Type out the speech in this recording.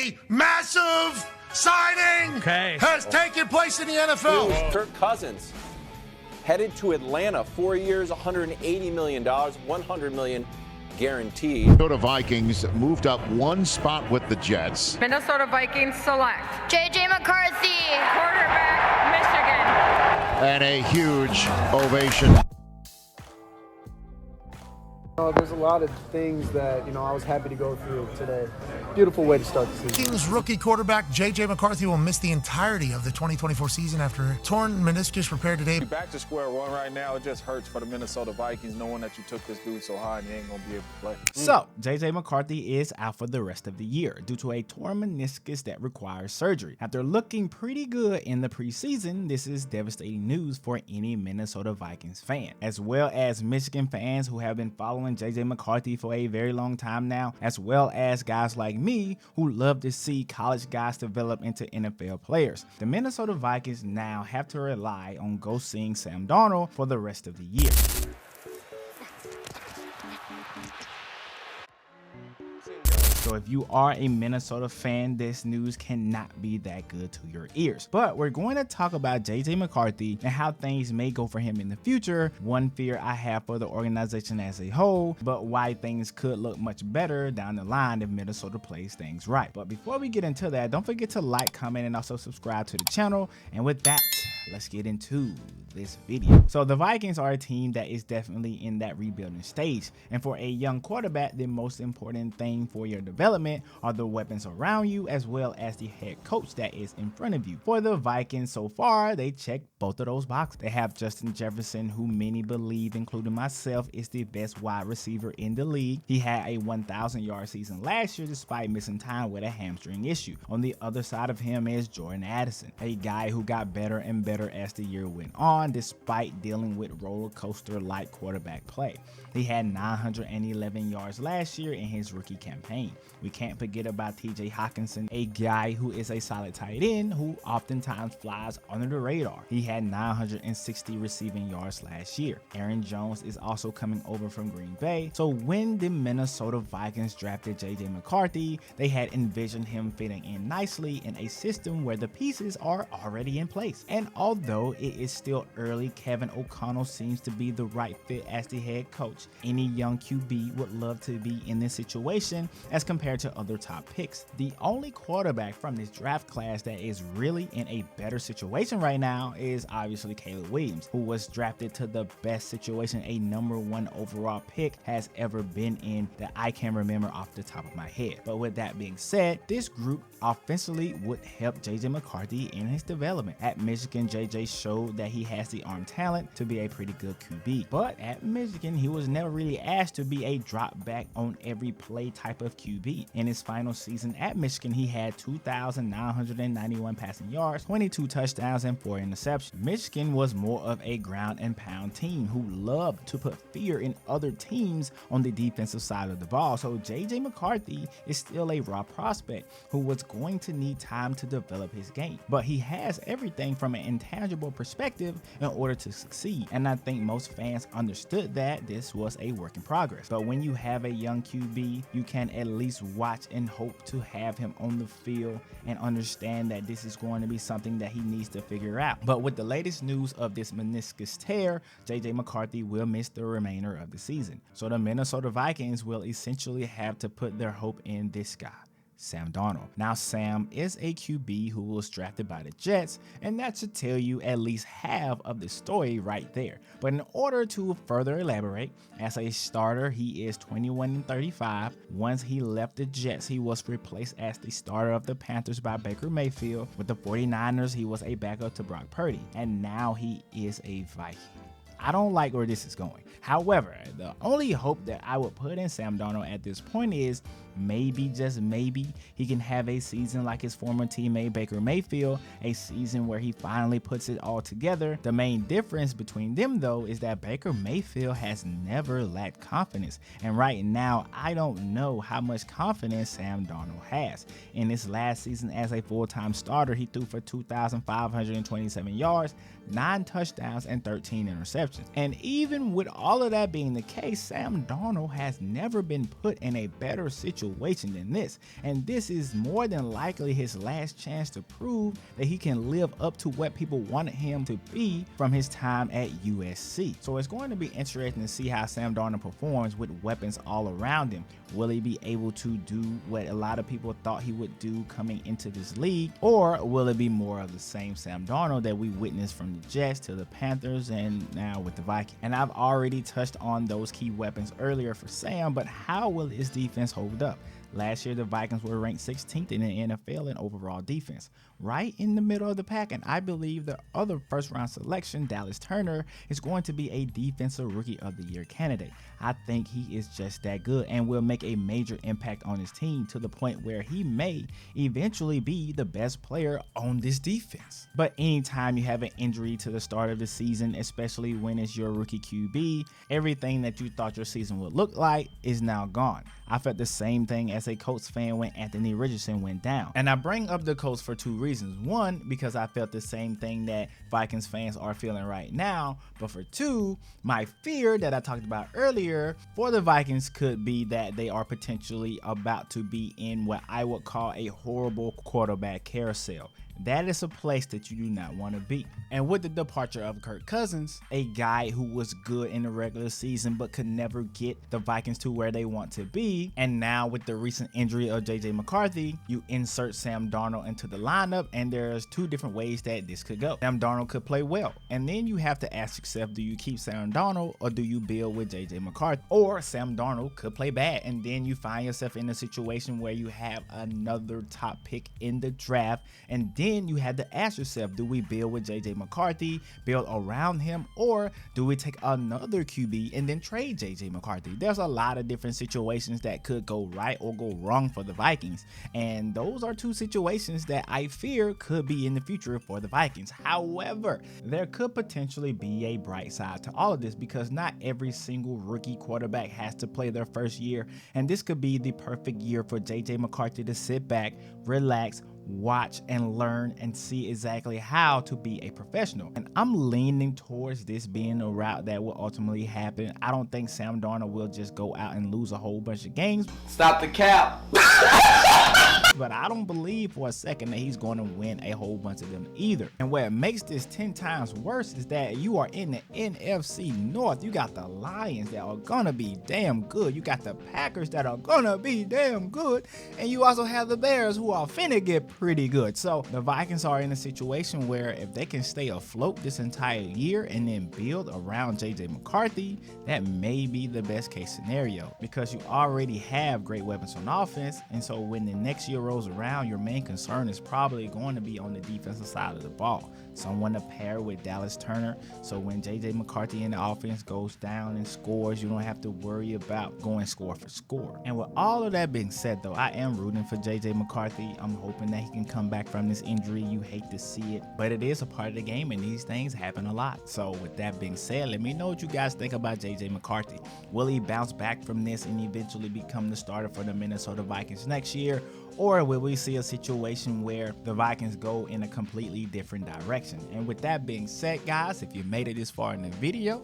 A massive signing has taken place in the NFL. Kirk Cousins headed to Atlanta, 4 years, $180 million, $100 million guaranteed. Minnesota Vikings moved up one spot with the Jets. Minnesota Vikings select J.J McCarthy, quarterback, Michigan. And a huge ovation. There's a lot of things that, I was happy to go through today. Beautiful way to start the season. Vikings rookie quarterback J.J McCarthy will miss the entirety of the 2024 season after torn meniscus repair today. Back to square one right now. It just hurts for the Minnesota Vikings knowing that you took this dude so high and he ain't going to be able to play. So, J.J McCarthy is out for the rest of the year due to a torn meniscus that requires surgery. After looking pretty good in the preseason, this is devastating news for any Minnesota Vikings fan, as well as Michigan fans who have been following J.J McCarthy for a very long time now, as well as guys like me who love to see college guys develop into NFL players. The Minnesota Vikings now have to rely on go seeing Sam Darnold for the rest of the year. So if you are a Minnesota fan, this news cannot be that good to your ears. But we're going to talk about J.J McCarthy and how things may go for him in the future. One fear I have for the organization as a whole, but why things could look much better down the line if Minnesota plays things right. But before we get into that, don't forget to like, comment, and also subscribe to the channel. And with that, let's get into this video. So the Vikings are a team that is definitely in that rebuilding stage, and for a young quarterback, the most important thing for your development are the weapons around you as well as the head coach that is in front of you. For the Vikings so far, they check both of those boxes. They have Justin Jefferson, who many believe, including myself, is the best wide receiver in the league. He had a 1,000-yard season last year despite missing time with a hamstring issue. On the other side of him is Jordan Addison, a guy who got better and better as the year went on despite dealing with roller coaster like quarterback play. He had 911 yards last year in his rookie campaign. We can't forget about TJ Hawkinson, a guy who is a solid tight end who oftentimes flies under the radar. He had 960 receiving yards last year. Aaron Jones is also coming over from Green Bay. So when the Minnesota Vikings drafted J.J McCarthy, they had envisioned him fitting in nicely in a system where the pieces are already in place. And although it is still early, Kevin O'Connell seems to be the right fit as the head coach. Any young QB would love to be in this situation as compared to other top picks. The only quarterback from this draft class that is really in a better situation right now is obviously Caleb Williams, who was drafted to the best situation a #1 overall pick has ever been in that I can remember off the top of my head. But with that being said, this group offensively would help J.J McCarthy in his development. At Michigan, J.J. showed that he has the arm talent to be a pretty good QB. But at Michigan, he was never really asked to be a drop back on every play type of QB. In his final season at Michigan, he had 2,991 passing yards, 22 touchdowns, and 4 interceptions. Michigan was more of a ground and pound team who loved to put fear in other teams on the defensive side of the ball. So J.J. McCarthy is still a raw prospect who was going to need time to develop his game. But he has everything from an intangible perspective in order to succeed. And I think most fans understood that this was a work in progress. But when you have a young QB, you can at least watch and hope to have him on the field and understand that this is going to be something that he needs to figure out. But with the latest news of this meniscus tear, J.J. McCarthy will miss the remainder of the season. So the Minnesota Vikings will essentially have to put their hope in this guy, Sam Darnold. Now, Sam is a QB who was drafted by the Jets, and that should tell you at least half of the story right there. But in order to further elaborate, as a starter, he is 21-35. Once he left the Jets, he was replaced as the starter of the Panthers by Baker Mayfield. With the 49ers, he was a backup to Brock Purdy, and now he is a Viking. I don't like where this is going. However, the only hope that I would put in Sam Darnold at this point is maybe, just maybe, he can have a season like his former teammate Baker Mayfield, a season where he finally puts it all together. The main difference between them, though, is that Baker Mayfield has never lacked confidence. And right now, I don't know how much confidence Sam Darnold has. In his last season as a full-time starter, he threw for 2,527 yards, 9 touchdowns, and 13 interceptions. interceptions. And even with all of that being the case, Sam Darnold has never been put in a better situation than this. And this is more than likely his last chance to prove that he can live up to what people wanted him to be from his time at USC. So it's going to be interesting to see how Sam Darnold performs with weapons all around him. Will he be able to do what a lot of people thought he would do coming into this league, or will it be more of the same Sam Darnold that we witnessed from the Jets to the Panthers and now with the Vikings? And I've already touched on those key weapons earlier for Sam, but how will his defense hold up? Last year, the Vikings were ranked 16th in the NFL in overall defense, right in the middle of the pack, and I believe the other first-round selection, Dallas Turner, is going to be a Defensive Rookie of the Year candidate. I think he is just that good and will make a major impact on his team to the point where he may eventually be the best player on this defense. But anytime you have an injury to the start of the season, especially when it's your rookie QB, everything that you thought your season would look like is now gone. I felt the same thing as a Colts fan when Anthony Richardson went down. And I bring up the Colts for two reasons. One, because I felt the same thing that Vikings fans are feeling right now. But for two, my fear that I talked about earlier for the Vikings could be that they are potentially about to be in what I would call a horrible quarterback carousel. That is a place that you do not want to be. And with the departure of Kirk Cousins, a guy who was good in the regular season but could never get the Vikings to where they want to be, and now with the recent injury of J.J McCarthy, you insert Sam Darnold into the lineup, and there's two different ways that this could go. Sam Darnold could play well, and then you have to ask yourself, do you keep Sam Darnold or do you build with J.J McCarthy? Or Sam Darnold could play bad, and then you find yourself in a situation where you have another top pick in the draft, and then you had to ask yourself, do we build with J.J McCarthy, build around him, or do we take another QB and then trade J.J McCarthy? There's a lot of different situations that could go right or go wrong for the Vikings, and those are two situations that I fear could be in the future for the Vikings. However, there could potentially be a bright side to all of this because not every single rookie quarterback has to play their first year, and this could be the perfect year for J.J McCarthy to sit back, relax, watch and learn and see exactly how to be a professional. And I'm leaning towards this being a route that will ultimately happen. I don't think Sam Darnold will just go out and lose a whole bunch of games. Stop the cap. But I don't believe for a second that he's going to win a whole bunch of them either. And what makes this 10 times worse is that you are in the NFC North. You got the Lions that are going to be damn good. You got the Packers that are going to be damn good. And you also have the Bears who are finna get pretty good. So the Vikings are in a situation where if they can stay afloat this entire year and then build around J.J McCarthy, that may be the best case scenario because you already have great weapons on offense. And so when the next year rolls around, your main concern is probably going to be on the defensive side of the ball. Someone to pair with Dallas Turner, so when J.J McCarthy in the offense goes down and scores, you don't have to worry about going score for score. And with all of that being said, though, I am rooting for J.J McCarthy. I'm hoping that he can come back from this injury. You hate to see it, but it is a part of the game, and these things happen a lot. So with that being said, let me know what you guys think about J.J McCarthy. Will he bounce back from this and eventually become the starter for the Minnesota Vikings next year? Or will we see a situation where the Vikings go in a completely different direction? And with that being said, guys, if you made it this far in the video,